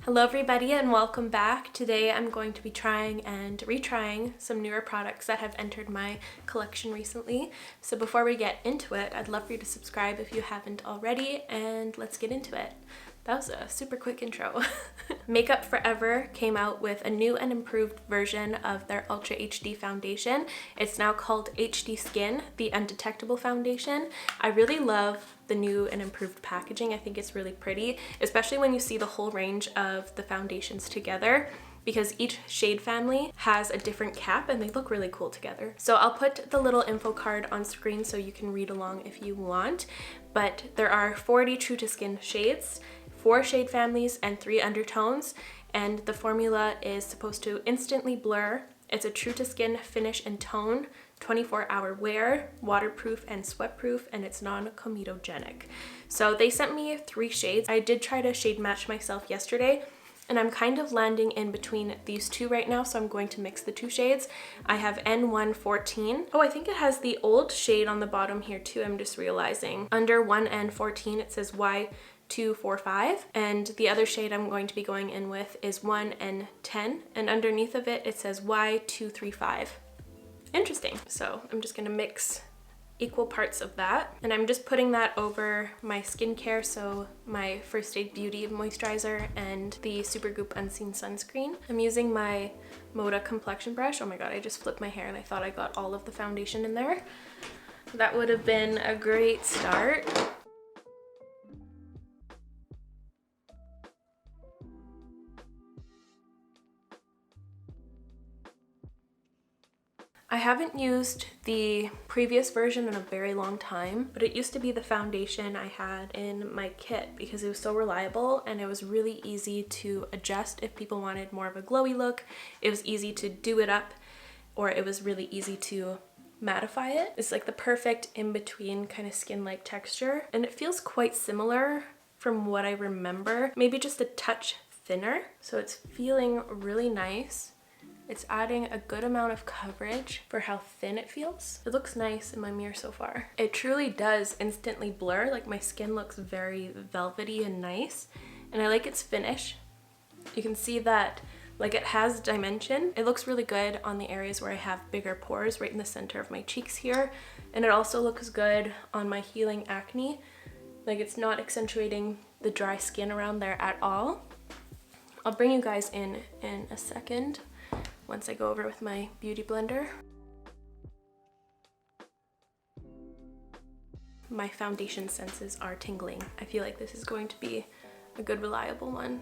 Hello everybody and welcome back. Today I'm going to be trying and retrying some newer products that have entered my collection recently. So before we get into it, I'd love for you to subscribe if you haven't already, and let's get into it. That was a super quick intro. Makeup Forever came out with a new and improved version of their Ultra HD foundation. It's now called HD Skin, the Undetectable Foundation. I really love the new and improved packaging. I think it's really pretty, especially when you see the whole range of the foundations together, because each shade family has a different cap and they look really cool together. So I'll put the little info card on screen so you can read along if you want, but there are 40 True to Skin shades, 4 shade families and 3 undertones, and the formula is supposed to instantly blur. It's a true to skin finish and tone, 24-hour wear, waterproof and sweatproof, and it's non-comedogenic. So they sent me 3 shades. I did try to shade match myself yesterday, and I'm kind of landing in between these two right now, so I'm going to mix the 2 shades. I have N114. Oh, I think it has the old shade on the bottom here too, I'm just realizing. Under 1N14 it says Y245, and the other shade I'm going to be going in with is 1N10, and underneath of it, it says Y235. Interesting. So I'm just gonna mix equal parts of that, and I'm just putting that over my skincare, so my First Aid Beauty moisturizer and the Supergoop Unseen sunscreen. I'm using my Moda complexion brush. Oh my god, I just flipped my hair and I thought I got all of the foundation in there. That would have been a great start. I haven't used the previous version in a very long time, but it used to be the foundation I had in my kit because it was so reliable and it was really easy to adjust if people wanted more of a glowy look. It was easy to do it up, or it was really easy to mattify it. It's like the perfect in-between kind of skin-like texture, and it feels quite similar from what I remember, maybe just a touch thinner. So it's feeling really nice. It's adding a good amount of coverage for how thin it feels. It looks nice in my mirror so far. It truly does instantly blur, like my skin looks very velvety and nice, and I like its finish. You can see that like it has dimension. It looks really good on the areas where I have bigger pores, right in the center of my cheeks here, and it also looks good on my healing acne. Like it's not accentuating the dry skin around there at all. I'll bring you guys in a second once I go over with my beauty blender. My foundation senses are tingling. I feel like this is going to be a good reliable one.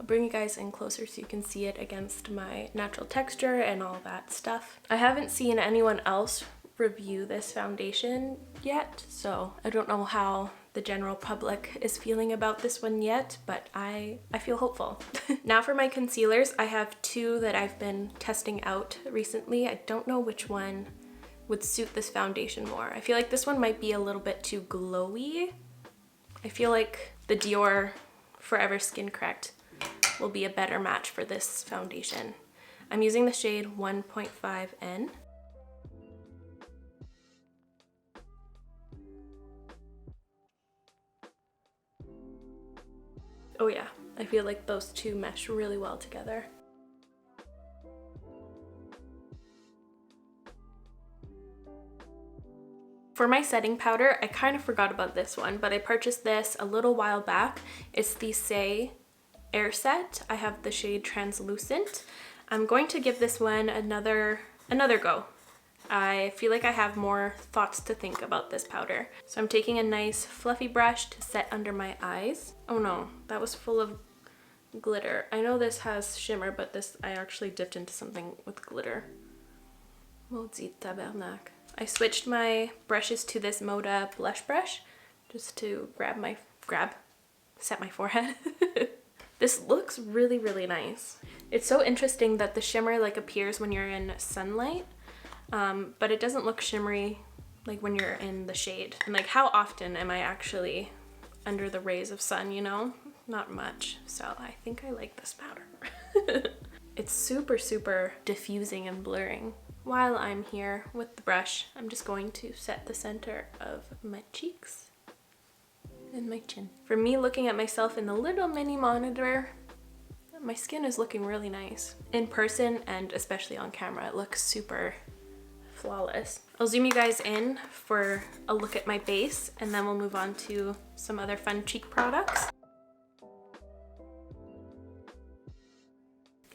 I'll bring you guys in closer so you can see it against my natural texture and all that stuff. I haven't seen anyone else review this foundation yet, so I don't know how the general public is feeling about this one yet, but I feel hopeful. Now for my concealers, I have 2 that I've been testing out recently. I don't know which one would suit this foundation more. I feel like this one might be a little bit too glowy. I feel like the DIOR Forever Skin Correct will be a better match for this foundation. I'm using the shade 1.5N. Oh yeah, I feel like those 2 mesh really well together. For my setting powder, I kind of forgot about this one, but I purchased this a little while back. It's the SAIE Air Set. I have the shade Translucent. I'm going to give this one another go. I feel like I have more thoughts to think about this powder. So I'm taking a nice fluffy brush to set under my eyes. Oh no, that was full of glitter. I know this has shimmer, but this I actually dipped into something with glitter. Maudit tabernacle. I switched my brushes to this Moda blush brush just to set my forehead. This looks really, really nice. It's so interesting that the shimmer like appears when you're in sunlight, but it doesn't look shimmery like when you're in the shade. And like, how often am I actually under the rays of sun, you know? Not much. So I think I like this powder. It's super, super diffusing and blurring. While I'm here with the brush, I'm just going to set the center of my cheeks and my chin. For me, looking at myself in the little mini monitor, my skin is looking really nice. In person and especially on camera, it looks super flawless. I'll zoom you guys in for a look at my base and then we'll move on to some other fun cheek products.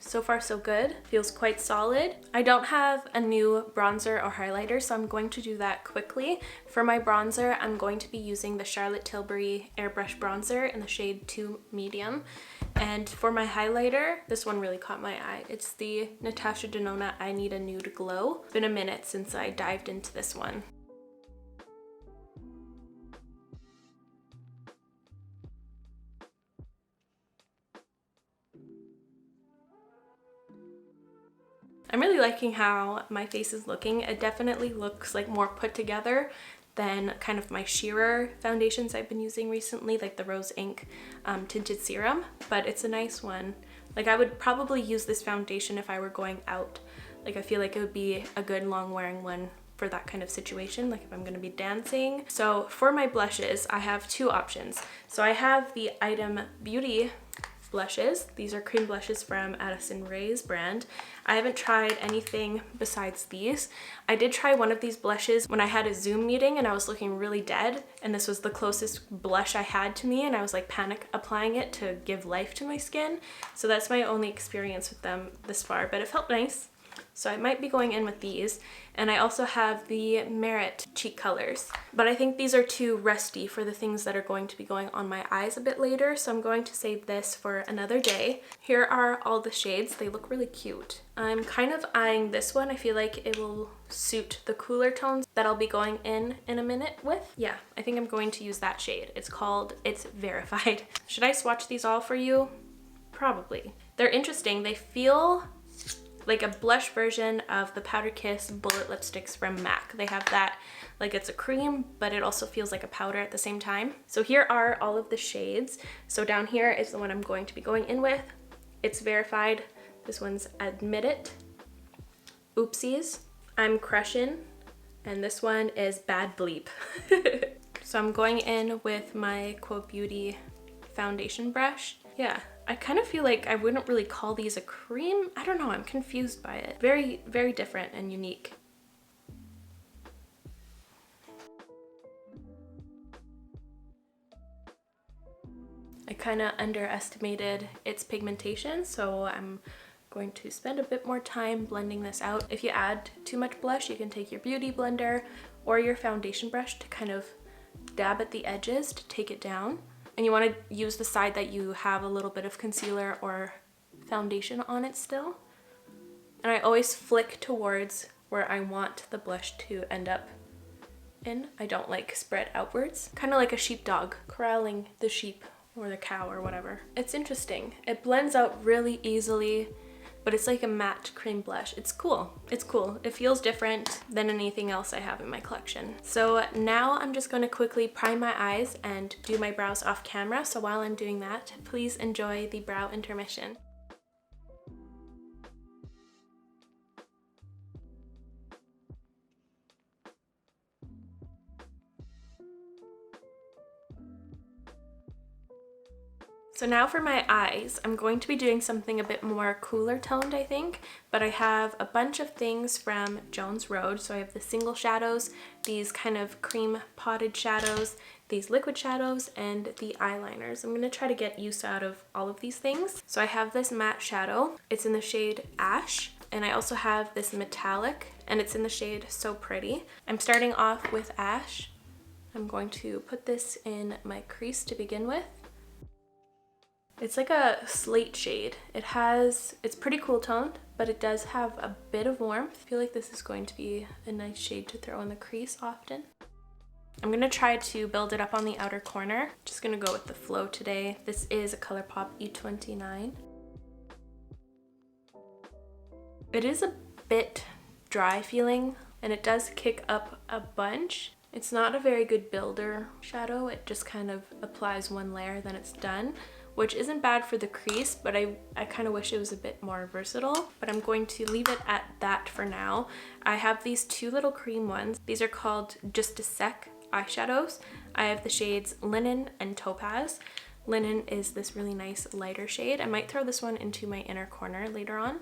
So far so good, feels quite solid. I don't have a new bronzer or highlighter, so I'm going to do that quickly. For my bronzer, I'm going to be using the Charlotte Tilbury Airbrush Bronzer in the shade 2 Medium. And for my highlighter, this one really caught my eye. It's the Natasha Denona I Need a Nude Glow. It's been a minute since I dived into this one. I'm really liking how my face is looking. It definitely looks like more put together than kind of my sheerer foundations I've been using recently, like the Rose Ink Tinted Serum, but it's a nice one. Like I would probably use this foundation if I were going out. Like I feel like it would be a good long wearing one for that kind of situation, like if I'm gonna be dancing. So for my blushes, I have two options. So I have the Item Beauty blushes. These are cream blushes from Addison Rae's brand. I haven't tried anything besides these. I did try one of these blushes when I had a Zoom meeting and I was looking really dead, and this was the closest blush I had to me, and I was like panic applying it to give life to my skin. So that's my only experience with them this far, but it felt nice. So I might be going in with these. And I also have the Merit cheek colors, but I think these are too rusty for the things that are going to be going on my eyes a bit later, so I'm going to save this for another day. Here are all the shades. They look really cute. I'm kind of eyeing this one. I feel like it will suit the cooler tones that I'll be going in a minute with. Yeah, I think I'm going to use that shade. It's called It's Verified. Should I swatch these all for you? Probably. They're interesting. They feel like a blush version of the Powder Kiss bullet lipsticks from MAC. They have that, like it's a cream, but it also feels like a powder at the same time. So here are all of the shades. So down here is the one I'm going to be going in with. It's Verified. This one's Admit It. Oopsies. I'm Crushin'. And this one is Bad Bleep. So I'm going in with my Quo Beauty foundation brush. Yeah, I kind of feel like I wouldn't really call these a cream. I don't know, I'm confused by it. Very, very different and unique. I kind of underestimated its pigmentation, so I'm going to spend a bit more time blending this out. If you add too much blush, you can take your beauty blender or your foundation brush to kind of dab at the edges to take it down. And you want to use the side that you have a little bit of concealer or foundation on it still. And I always flick towards where I want the blush to end up in. I don't like spread outwards. Kind of like a sheepdog corralling the sheep or the cow or whatever. It's interesting. It blends out really easily, but it's like a matte cream blush. It's cool. It's cool. It feels different than anything else I have in my collection. So now I'm just going to quickly prime my eyes and do my brows off camera. So while I'm doing that, please enjoy the brow intermission. So now for my eyes, I'm going to be doing something a bit more cooler toned, I think, but I have a bunch of things from Jones Road. So I have the single shadows, these kind of cream potted shadows, these liquid shadows, and the eyeliners. I'm going to try to get use out of all of these things. So I have this matte shadow. It's in the shade Ash, and I also have this metallic, and it's in the shade So Pretty. I'm starting off with Ash. I'm going to put this in my crease to begin with. It's like a slate shade. It's pretty cool toned, but it does have a bit of warmth. I feel like this is going to be a nice shade to throw in the crease often. I'm gonna try to build it up on the outer corner. Just gonna go with the flow today. This is a ColourPop E29. It is a bit dry feeling, and it does kick up a bunch. It's not a very good builder shadow. It just kind of applies one layer, then it's done, which isn't bad for the crease, but I kind of wish it was a bit more versatile, but I'm going to leave it at that for now. I have these two little cream ones. These are called Just a Sec eyeshadows. I have the shades Linen and Topaz. Linen is this really nice lighter shade. I might throw this one into my inner corner later on.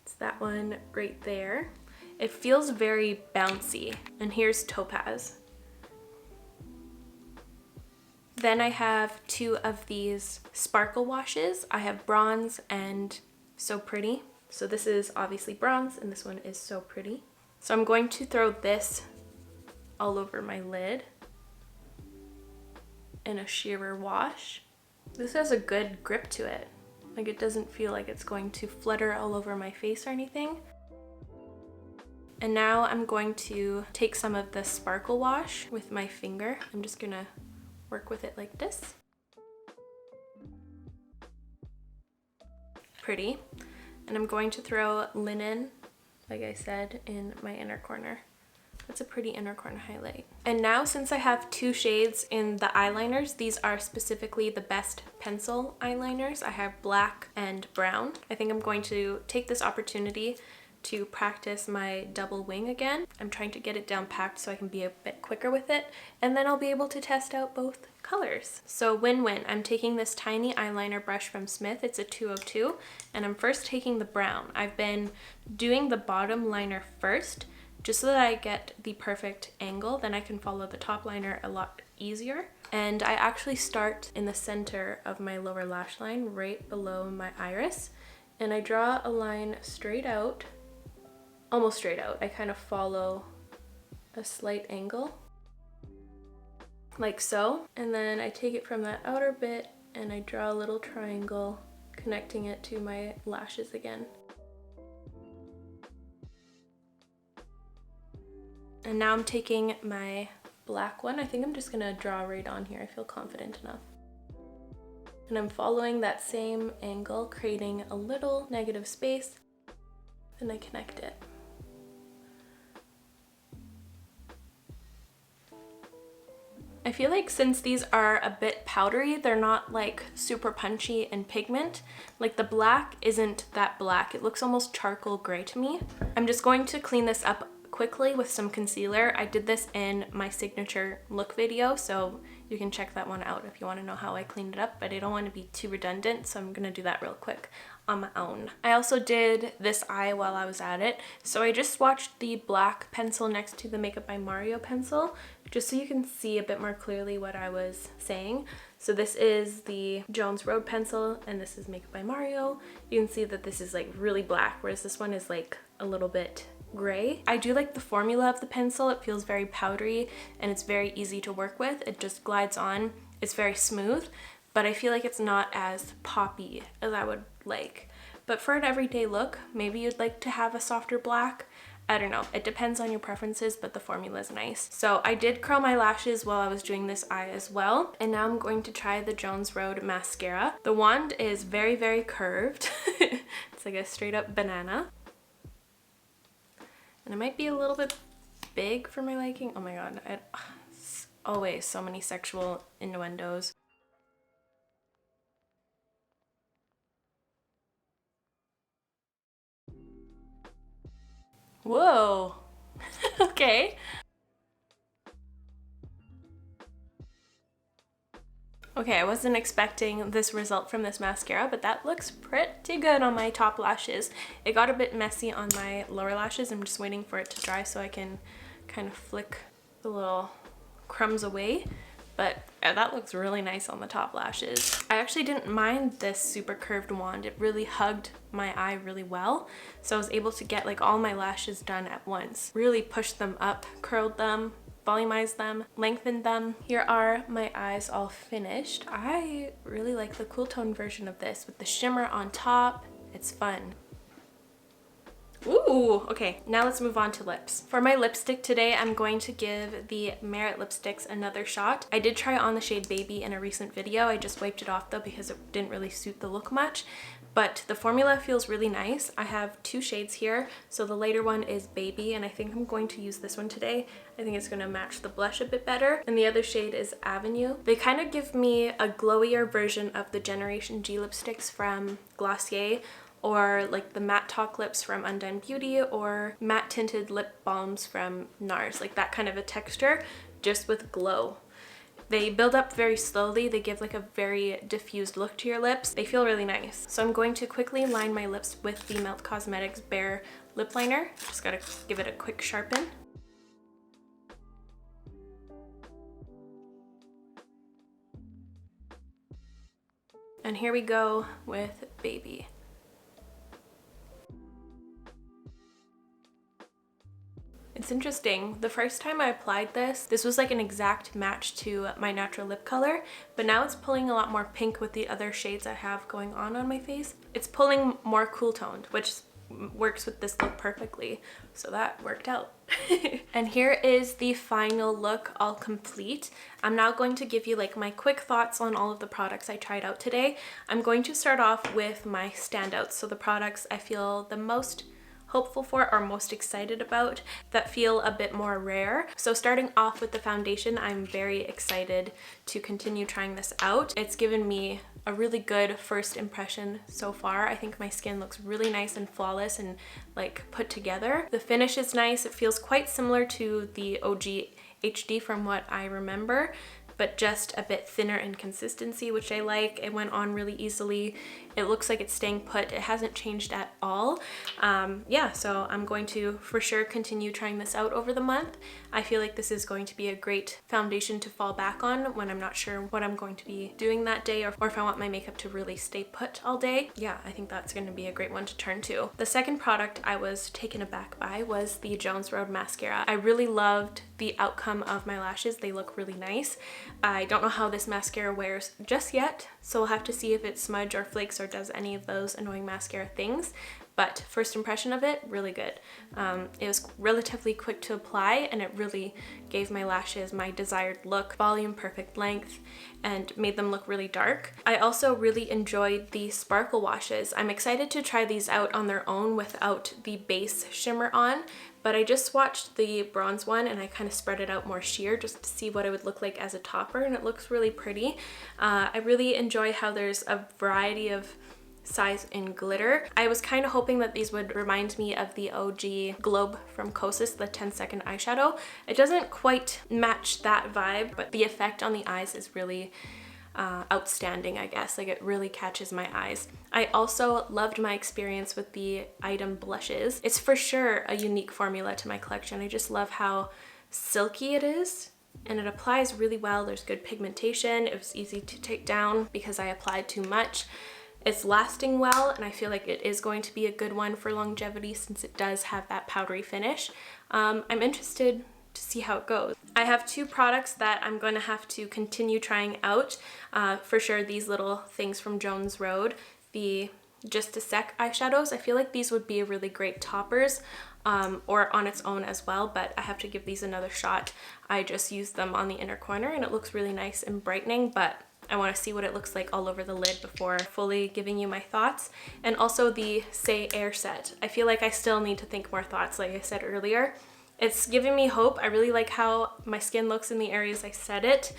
It's that one right there. It feels very bouncy. And here's Topaz. Then I have two of these sparkle washes. I have Bronze and So Pretty. So this is obviously Bronze and this one is So Pretty. So I'm going to throw this all over my lid in a shearer wash. This has a good grip to it. Like, it doesn't feel like it's going to flutter all over my face or anything. And now I'm going to take some of the sparkle wash with my finger. I'm just gonna work with it like this. Pretty. And I'm going to throw Linen, like I said, in my inner corner. That's a pretty inner corner highlight. And now, since I have two shades in the eyeliners, these are specifically the best pencil eyeliners. I have black and brown. I think I'm going to take this opportunity to practice my double wing again. I'm trying to get it down packed so I can be a bit quicker with it, and then I'll be able to test out both colors. So win-win. I'm taking this tiny eyeliner brush from Smith. It's a 202, and I'm first taking the brown. I've been doing the bottom liner first, just so that I get the perfect angle. Then I can follow the top liner a lot easier. And I actually start in the center of my lower lash line, right below my iris, and I draw a line straight out, almost straight out. I kind of follow a slight angle, like so. And then I take it from that outer bit and I draw a little triangle connecting it to my lashes again. And now I'm taking my black one. I think I'm just gonna draw right on here. I feel confident enough. And I'm following that same angle, creating a little negative space, and I connect it. I feel like since these are a bit powdery, they're not like super punchy in pigment. Like, the black isn't that black. It looks almost charcoal gray to me. I'm just going to clean this up quickly with some concealer. I did this in my signature look video, so you can check that one out if you want to know how I cleaned it up, but I don't want to be too redundant, so I'm gonna do that real quick on my own. I also did this eye while I was at it, so I just swatched the black pencil next to the Makeup by Mario pencil, just so you can see a bit more clearly what I was saying. So this is the Jones Road pencil, and this is Makeup by Mario. You can see that this is like really black, whereas this one is like a little bit gray. I do like the formula of the pencil. It feels very powdery and it's very easy to work with. It just glides on. It's very smooth, but I feel like it's not as poppy as I would like. But for an everyday look, maybe you'd like to have a softer black. I don't know. It depends on your preferences, but the formula is nice. So I did curl my lashes while I was doing this eye as well. And now I'm going to try the Jones Road mascara. The wand is very, very curved. It's like a straight up banana. And it might be a little bit big for my liking. Oh my god, it's always so many sexual innuendos. Whoa. Okay. Okay, I wasn't expecting this result from this mascara, but that looks pretty good on my top lashes. It got a bit messy on my lower lashes. I'm just waiting for it to dry so I can kind of flick the little crumbs away. But that looks really nice on the top lashes. I actually didn't mind this super curved wand. It really hugged my eye really well. So I was able to get like all my lashes done at once. Really pushed them up, curled them, volumized them, lengthened them. Here are my eyes all finished. I really like the cool tone version of this with the shimmer on top. It's fun. Ooh, okay, now let's move on to lips. For my lipstick today, I'm going to give the Merit lipsticks another shot. I did try on the shade Baby in a recent video. I just wiped it off though because it didn't really suit the look much. But the formula feels really nice. I have two shades here. So the lighter one is Baby, and I think I'm going to use this one today. I think it's gonna match the blush a bit better. And the other shade is Avenue. They kind of give me a glowier version of the Generation G lipsticks from Glossier, or like the matte talk lips from Undone Beauty, or matte tinted lip balms from NARS, like that kind of a texture, just with glow. They build up very slowly. They give like a very diffused look to your lips. They feel really nice. So I'm going to quickly line my lips with the Melt Cosmetics Bare Lip Liner. Just gotta give it a quick sharpen. And here we go with Baby. It's interesting. The first time I applied this was like an exact match to my natural lip color, but now it's pulling a lot more pink with the other shades I have going on my face. It's pulling more cool toned, which works with this look perfectly. So that worked out. And here is the final look all complete. I'm now going to give you like my quick thoughts on all of the products I tried out today. I'm going to start off with my standouts. So the products I feel the most hopeful for or most excited about that feel a bit more rare. So starting off with the foundation, I'm very excited to continue trying this out. It's given me a really good first impression so far. I think my skin looks really nice and flawless and like put together. The finish is nice. It feels quite similar to the OG HD from what I remember, but just a bit thinner in consistency, which I like. It went on really easily. It looks like it's staying put. It hasn't changed at all. Yeah, so I'm going to for sure continue trying this out over the month. I feel like this is going to be a great foundation to fall back on when I'm not sure what I'm going to be doing that day, or if I want my makeup to really stay put all day. Yeah, I think that's going to be a great one to turn to. The second product I was taken aback by was the Jones Road Mascara. I really loved the outcome of my lashes. They look really nice. I don't know how this mascara wears just yet, so we'll have to see if it smudge or flakes or does any of those annoying mascara things. But first impression of it, really good. It was relatively quick to apply, and it really gave my lashes my desired look, volume, perfect length, and made them look really dark. I also really enjoyed the sparkle washes. I'm excited to try these out on their own without the base shimmer on, but I just swatched the bronze one and I kind of spread it out more sheer just to see what it would look like as a topper, and it looks really pretty. I really enjoy how there's a variety of size in glitter. I was kind of hoping that these would remind me of the OG Globe from Kosas, the 10-second eyeshadow. It doesn't quite match that vibe, but the effect on the eyes is really outstanding, I guess. Like, it really catches my eyes. I also loved my experience with the item blushes. It's for sure a unique formula to my collection. I just love how silky it is, and it applies really well. There's good pigmentation. It was easy to take down because I applied too much. It's lasting well, and I feel like it is going to be a good one for longevity since it does have that powdery finish. I'm interested to see how it goes. I have two products that I'm going to have to continue trying out. For sure, these little things from Jones Road, the Just a Sec eyeshadows. I feel like these would be really great toppers, or on its own as well, but I have to give these another shot. I just used them on the inner corner and it looks really nice and brightening, but I want to see what it looks like all over the lid before fully giving you my thoughts. And also the SAIE Air Set. I feel like I still need to think more thoughts, like I said earlier. It's giving me hope. I really like how my skin looks in the areas I set it,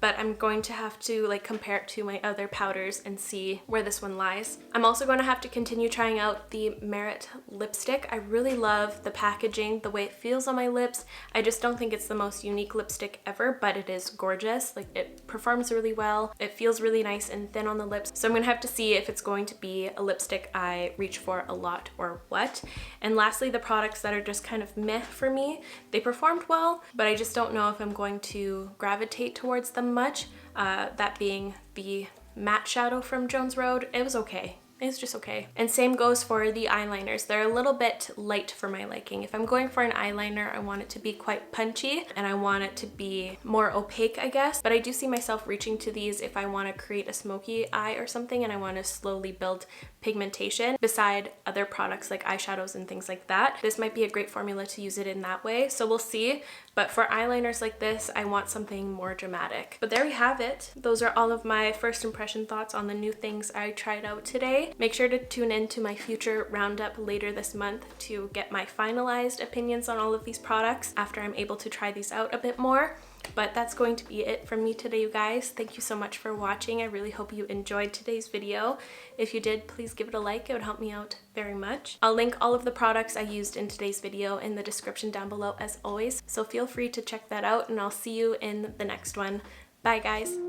but I'm going to have to like compare it to my other powders and see where this one lies. I'm also going to have to continue trying out the Merit lipstick. I really love the packaging, the way it feels on my lips. I just don't think it's the most unique lipstick ever, but it is gorgeous. Like, it performs really well. It feels really nice and thin on the lips. So I'm going to have to see if it's going to be a lipstick I reach for a lot or what. And lastly, the products that are just kind of meh for me. They performed well, but I just don't know if I'm going to gravitate towards them much. That being the matte shadow from Jones Road. It was okay. It's just okay. And same goes for the eyeliners. They're a little bit light for my liking. If I'm going for an eyeliner, I want it to be quite punchy and I want it to be more opaque, I guess. But I do see myself reaching to these if I want to create a smoky eye or something and I want to slowly build pigmentation beside other products like eyeshadows and things like that. This might be a great formula to use it in that way. So we'll see. But for eyeliners like this, I want something more dramatic. But there we have it. Those are all of my first impression thoughts on the new things I tried out today. Make sure to tune in to my future roundup later this month to get my finalized opinions on all of these products after I'm able to try these out a bit more. But that's going to be it from me today, you guys. Thank you so much for watching. I really hope you enjoyed today's video. If you did, please give it a like. It would help me out very much. I'll link all of the products I used in today's video in the description down below as always, so feel free to check that out, and I'll see you in the next one. Bye guys.